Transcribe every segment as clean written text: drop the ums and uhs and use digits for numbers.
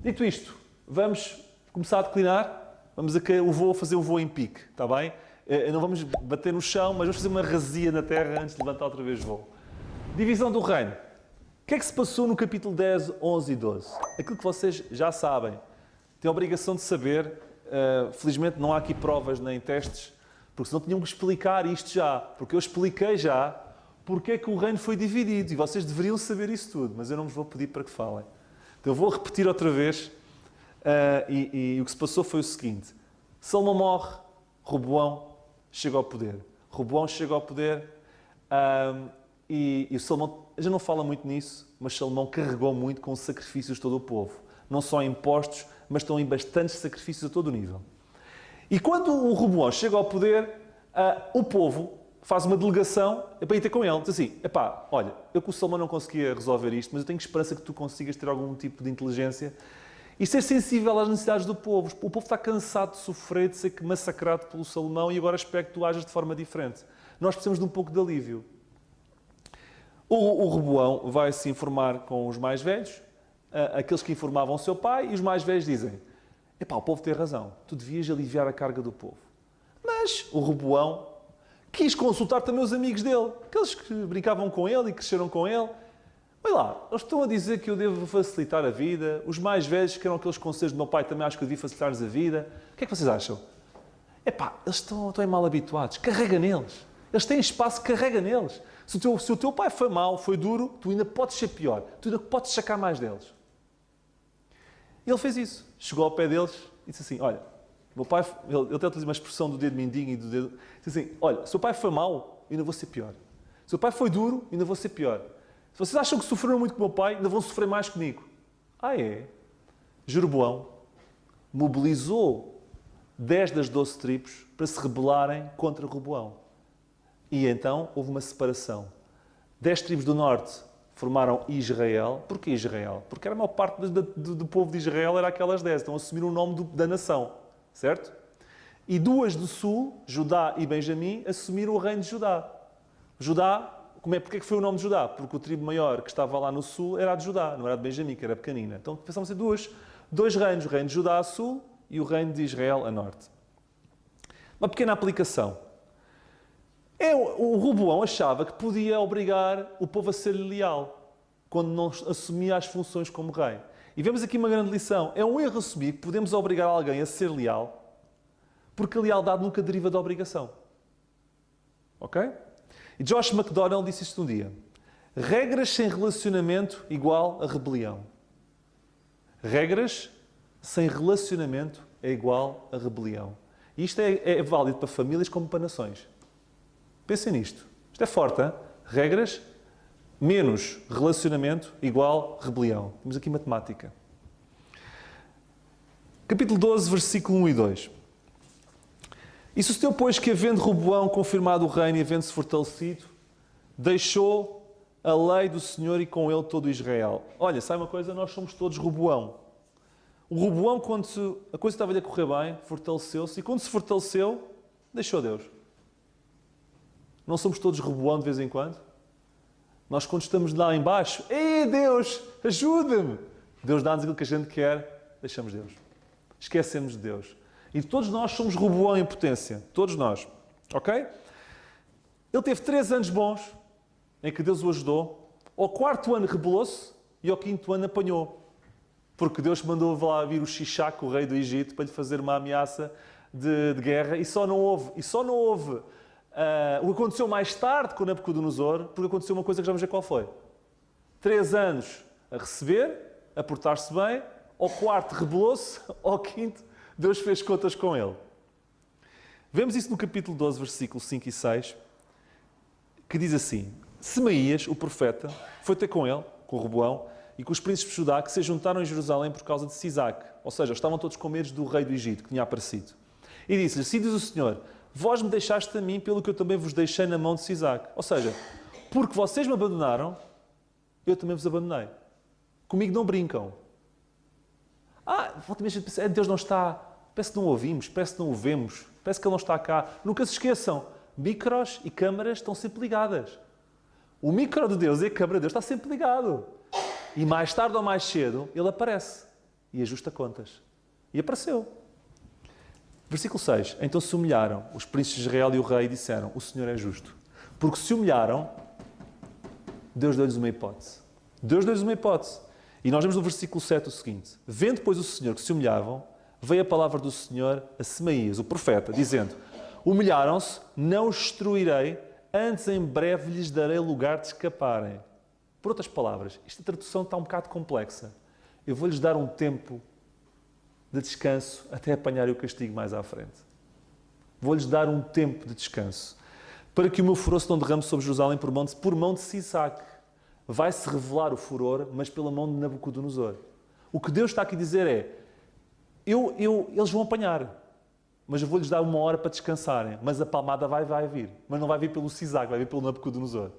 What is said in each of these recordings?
Dito isto, vamos começar a declinar. Vamos fazer o voo em pique, está bem? Não vamos bater no chão, mas vamos fazer uma razia na terra antes de levantar outra vez o voo. Divisão do reino. O que é que se passou no capítulo 10, 11 e 12? Aquilo que vocês já sabem. Têm a obrigação de saber. Felizmente não há aqui provas nem testes, porque senão tinham que explicar isto já. Porque eu expliquei já porque é que o reino foi dividido. E vocês deveriam saber isso tudo, mas eu não vos vou pedir para que falem. Então eu vou repetir outra vez. E o que se passou foi o seguinte. Salomão morre, Roboão chega ao poder. Roboão chega ao poder e o Salomão, já não fala muito nisso, mas Salomão carregou muito com sacrifícios de todo o povo. Não só impostos, mas estão em bastantes sacrifícios a todo o nível. E quando o Roboão chega ao poder, o povo faz uma delegação para ir ter com ele. Diz assim, olha, eu com o Salomão não conseguia resolver isto, mas eu tenho esperança que tu consigas ter algum tipo de inteligência e ser sensível às necessidades do povo. O povo está cansado de sofrer, de ser massacrado pelo Salomão e agora espero que tu ajas de forma diferente. Nós precisamos de um pouco de alívio. O Roboão vai se informar com os mais velhos, aqueles que informavam o seu pai, e os mais velhos dizem, o povo tem razão, tu devias aliviar a carga do povo. Mas o Roboão quis consultar também os amigos dele, aqueles que brincavam com ele e cresceram com ele. Olha lá, eles estão a dizer que eu devo facilitar a vida. Os mais velhos, que eram aqueles conselhos do meu pai, também acho que eu devia facilitar-lhes a vida. O que é que vocês acham? Eles estão mal habituados. Carrega neles. Eles têm espaço, carrega neles. Se o teu pai foi mau, foi duro, tu ainda podes ser pior. Tu ainda podes sacar mais deles. E ele fez isso. Chegou ao pé deles e disse assim, olha, meu pai, ele até utiliza uma expressão do dedo mindinho e do dedo... Disse assim, olha, se o pai foi mau, ainda vou ser pior. Se o pai foi duro, ainda vou ser pior. Se vocês acham que sofreram muito com o meu pai, ainda vão sofrer mais comigo. É? Jeroboão mobilizou 10 das 12 tribos para se rebelarem contra Roboão. E então houve uma separação. 10 tribos do norte formaram Israel. Porquê Israel? Porque era a maior parte do povo de Israel era aquelas 10. Então assumiram o nome da nação. Certo? E 2 do sul, Judá e Benjamim, assumiram o reino de Judá. Judá... Porquê que foi o nome de Judá? Porque o tribo maior que estava lá no sul era a de Judá, não era a de Benjamim, que era pequenina. Então pensavam ser dois reinos, o reino de Judá a sul e o reino de Israel a norte. Uma pequena aplicação. O Roboão achava que podia obrigar o povo a ser leal, quando não assumia as funções como rei. E vemos aqui uma grande lição. É um erro assumir que podemos obrigar alguém a ser leal, porque a lealdade nunca deriva da obrigação. Ok? E Josh McDonnell disse isto um dia. Regras sem relacionamento igual a rebelião. Regras sem relacionamento é igual a rebelião. E isto é válido para famílias como para nações. Pensem nisto. Isto é forte, hein? Regras menos relacionamento igual rebelião. Temos aqui matemática. Capítulo 12, versículo 1 e 2. E sucedeu, pois, que havendo Roboão confirmado o reino e havendo-se fortalecido, deixou a lei do Senhor e com ele todo Israel. Olha, sabe uma coisa? Nós somos todos Roboão. O Roboão, quando a coisa estava-lhe a correr bem, fortaleceu-se e quando se fortaleceu, deixou Deus. Não somos todos Roboão de vez em quando? Nós, quando estamos lá em baixo, ei Deus, ajuda-me! Deus dá-nos aquilo que a gente quer, deixamos Deus. Esquecemos de Deus. E todos nós somos Roboão em potência. Todos nós. Ok? Ele teve 3 anos bons, em que Deus o ajudou. Ao 4º ano rebelou-se e ao 5º ano apanhou. Porque Deus mandou lá vir o Shishak, o rei do Egito, para lhe fazer uma ameaça de guerra. E só não houve. O que aconteceu mais tarde com Nabucodonosor, porque aconteceu uma coisa que já vamos ver qual foi. 3 anos a receber, a portar-se bem. Ao 4º rebelou-se. Ao 5º Deus fez contas com ele. Vemos isso no capítulo 12, versículos 5 e 6, que diz assim: Semaías, o profeta, foi ter com ele, com Roboão, e com os príncipes de Judá, que se juntaram em Jerusalém por causa de Sisaque. Ou seja, estavam todos com medo do rei do Egito, que tinha aparecido. E disse-lhe: Assim diz o Senhor, vós me deixaste a mim pelo que eu também vos deixei na mão de Sisaque. Ou seja, porque vocês me abandonaram, eu também vos abandonei. Comigo não brincam. Volta mesmo a pensar, Deus não está, parece que não ouvimos, parece que não o vemos, parece que Ele não está cá. Nunca se esqueçam, micros e câmaras estão sempre ligadas. O micro de Deus e a câmara de Deus está sempre ligado. E mais tarde ou mais cedo, Ele aparece. e ajusta contas. E apareceu. Versículo 6. Então se humilharam os príncipes de Israel e o rei e disseram: o Senhor é justo. Porque se humilharam, Deus deu-lhes uma hipótese. Deus deu-lhes uma hipótese. E nós vemos no versículo 7 o seguinte: vendo, pois, o Senhor que se humilhavam, veio a palavra do Senhor a Semaías, o profeta, dizendo: humilharam-se, não os destruirei, antes em breve lhes darei lugar de escaparem. Por outras palavras, esta tradução está um bocado complexa. Eu vou-lhes dar um tempo de descanso até apanharem o castigo mais à frente. Vou-lhes dar um tempo de descanso para que o meu furor se não derrame sobre Jerusalém por mão de Sisaque. Vai-se revelar o furor, mas pela mão de Nabucodonosor. O que Deus está aqui a dizer é: eles vão apanhar, mas eu vou-lhes dar uma hora para descansarem, mas a palmada vai vir. Mas não vai vir pelo Sisaque, vai vir pelo Nabucodonosor.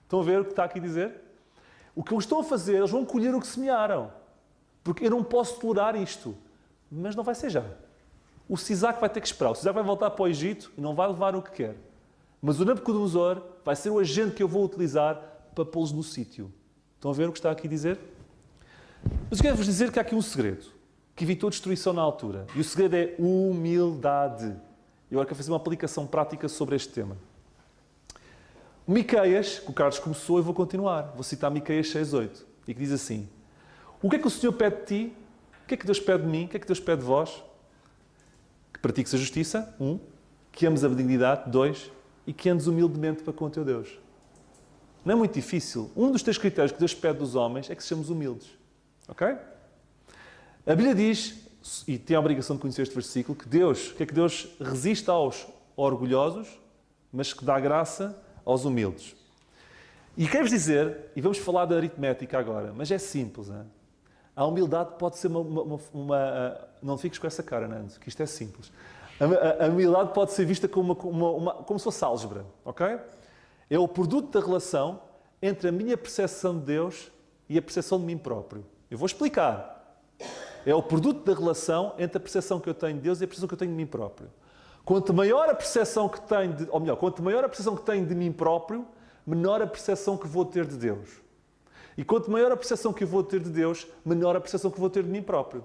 Estão a ver o que está aqui a dizer? O que eles estão a fazer, eles vão colher o que semearam. Porque eu não posso tolerar isto. Mas não vai ser já. O Sisaque vai ter que esperar. O Sisaque vai voltar para o Egito e não vai levar o que quer. Mas o Nabucodonosor vai ser o agente que eu vou utilizar para pô-los no sítio. Estão a ver o que está aqui a dizer? Mas eu quero-vos dizer que há aqui um segredo que evitou destruição na altura. E o segredo é humildade. Eu agora quero fazer uma aplicação prática sobre este tema. O Miqueias, que o Carlos começou, eu vou continuar. Vou citar Miqueias 6:8, e que diz assim: o que é que o Senhor pede de ti? O que é que Deus pede de mim? O que é que Deus pede de vós? Que pratiques a justiça, 1. Que ames a benignidade, 2. E que andes humildemente para com o teu Deus. Não é muito difícil. Um dos 3 critérios que Deus pede dos homens é que sejamos humildes. Ok? A Bíblia diz, e tem a obrigação de conhecer este versículo, que Deus resiste aos orgulhosos, mas que dá graça aos humildes. E quero-vos dizer, e vamos falar da aritmética agora, mas é simples. Hein? A humildade pode ser não fiques com essa cara, Nando, que isto é simples. A humildade pode ser vista como se fosse álgebra, ok? É o produto da relação entre a minha percepção de Deus e a percepção de mim próprio. Eu vou explicar. É o produto da relação entre a percepção que eu tenho de Deus e a percepção que eu tenho de mim próprio. Quanto maior a percepção que tenho quanto maior a percepção que tenho de mim próprio, menor a percepção que vou ter de Deus. E quanto maior a percepção que eu vou ter de Deus, menor a percepção que vou ter de mim próprio.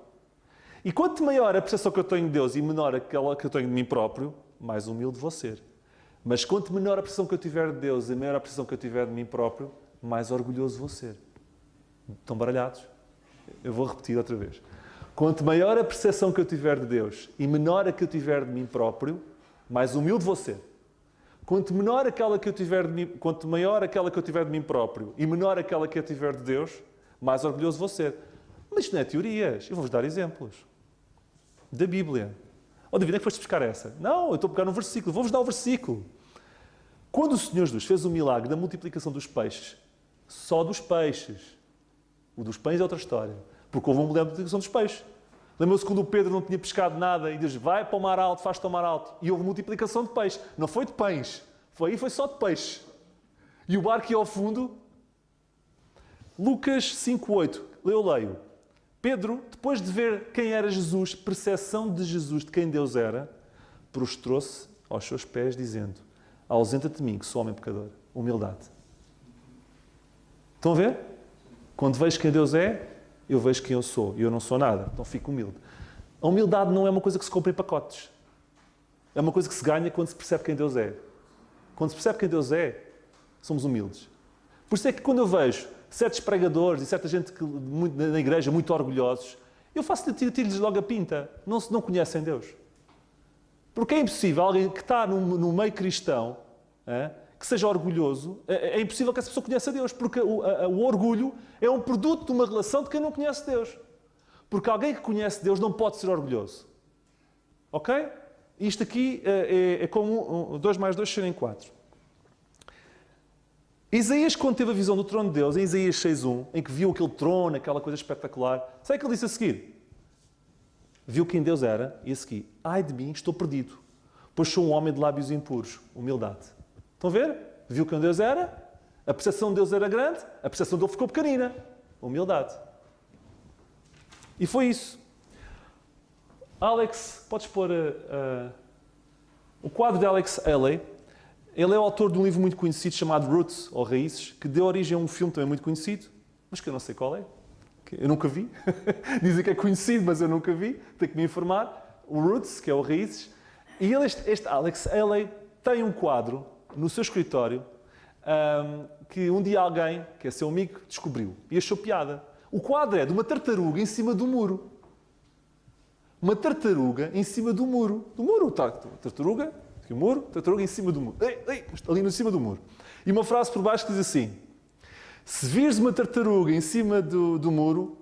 E quanto maior a percepção que eu tenho de Deus e menor aquela que eu tenho de mim próprio, mais humilde vou ser. Mas quanto menor a percepção que eu tiver de Deus e maior a percepção que eu tiver de mim próprio, mais orgulhoso vou ser. Estão baralhados? Eu vou repetir outra vez. Quanto maior a percepção que eu tiver de Deus e menor a que eu tiver de mim próprio, mais humilde vou ser. Quanto maior aquela que eu tiver de mim próprio e menor aquela que eu tiver de Deus, mais orgulhoso vou ser. Mas isto não é teorias. Eu vou-vos dar exemplos. Da Bíblia. Oh, David, é que foste buscar essa? Não, eu estou a pegar no versículo. Vou-vos dar o versículo. Quando o Senhor Jesus fez o milagre da multiplicação dos peixes, só dos peixes. O dos pães é outra história. Porque houve uma multiplicação dos peixes. Lembram-se quando o Pedro não tinha pescado nada e Deus vai para o mar alto, faz-te ao mar alto. E houve multiplicação de peixes. Não foi de pães. Foi só de peixe. E o barco ia ao fundo. Lucas 5:8. Eu leio. Pedro, depois de ver quem era Jesus, percepção de Jesus de quem Deus era, prostrou-se aos seus pés, dizendo: ausenta-te de mim, que sou homem pecador. Humildade. Estão a ver? Quando vejo quem Deus é, eu vejo quem eu sou. E eu não sou nada. Então fico humilde. A humildade não é uma coisa que se compra em pacotes. É uma coisa que se ganha quando se percebe quem Deus é. Quando se percebe quem Deus é, somos humildes. Por isso é que quando eu vejo certos pregadores e certa gente na igreja muito orgulhosos, eu tiro-lhes logo a pinta. Não conhecem Deus. Porque é impossível alguém que está no meio cristão, que seja orgulhoso, é impossível que essa pessoa conheça Deus, porque o orgulho é um produto de uma relação de quem não conhece Deus. Porque alguém que conhece Deus não pode ser orgulhoso. Ok? Isto aqui é como 2 mais 2 serem 4. Isaías, quando teve a visão do trono de Deus, em Isaías 6:1, em que viu aquele trono, aquela coisa espetacular, sabe o que ele disse a seguir? Viu quem Deus era e a seguir: ai de mim, estou perdido, pois sou um homem de lábios impuros. Humildade. Estão a ver? Viu quem Deus era, a percepção de Deus era grande, a percepção dele ficou pequenina. Humildade. E foi isso. Alex, podes pôr o quadro de Alex Haley. Ele é o autor de um livro muito conhecido chamado Roots, ou Raízes, que deu origem a um filme também muito conhecido, mas que eu não sei qual é, Eu nunca vi. Dizem que é conhecido, mas eu nunca vi. Tenho que me informar. O Roots, que é o Raízes. E ele, este Alex Haley tem um quadro no seu escritório que um dia alguém, que é seu amigo, descobriu e achou piada. O quadro é de uma tartaruga em cima do muro. Uma tartaruga em cima do muro. Do muro, tá? Tartaruga, aqui o muro, tartaruga em cima do muro. Ali no cima do muro. E uma frase por baixo que diz assim: se vires uma tartaruga em cima do muro,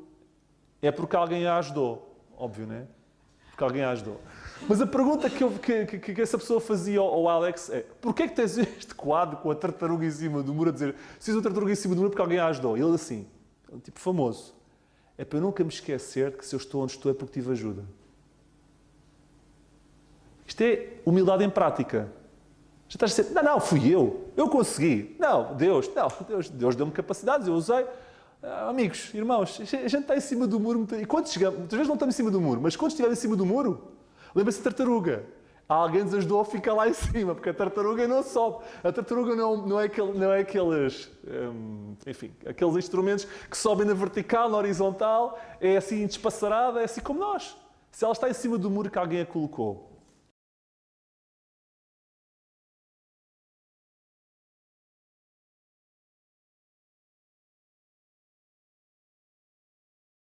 é porque alguém a ajudou. Óbvio, não é? Porque alguém a ajudou. Mas a pergunta que essa pessoa fazia ao Alex é: porquê é que tens este quadro com a tartaruga em cima do muro a dizer se vires uma tartaruga em cima do muro é porque alguém a ajudou? E ele assim, um tipo famoso: é para eu nunca me esquecer que se eu estou onde estou é porque tive ajuda. Isto é humildade em prática. Já estás a dizer, não, fui eu consegui. Não, Deus deu-me capacidades, eu usei. Amigos, irmãos, a gente está em cima do muro, e quando chegamos, muitas vezes não estamos em cima do muro, mas quando estiver em cima do muro, lembra-se da tartaruga. Alguém nos ajudou a ficar lá em cima, porque a tartaruga não sobe. A tartaruga não é aqueles, enfim, aqueles instrumentos que sobem na vertical, na horizontal, é assim despassarada, é assim como nós. Se ela está em cima do muro que alguém a colocou.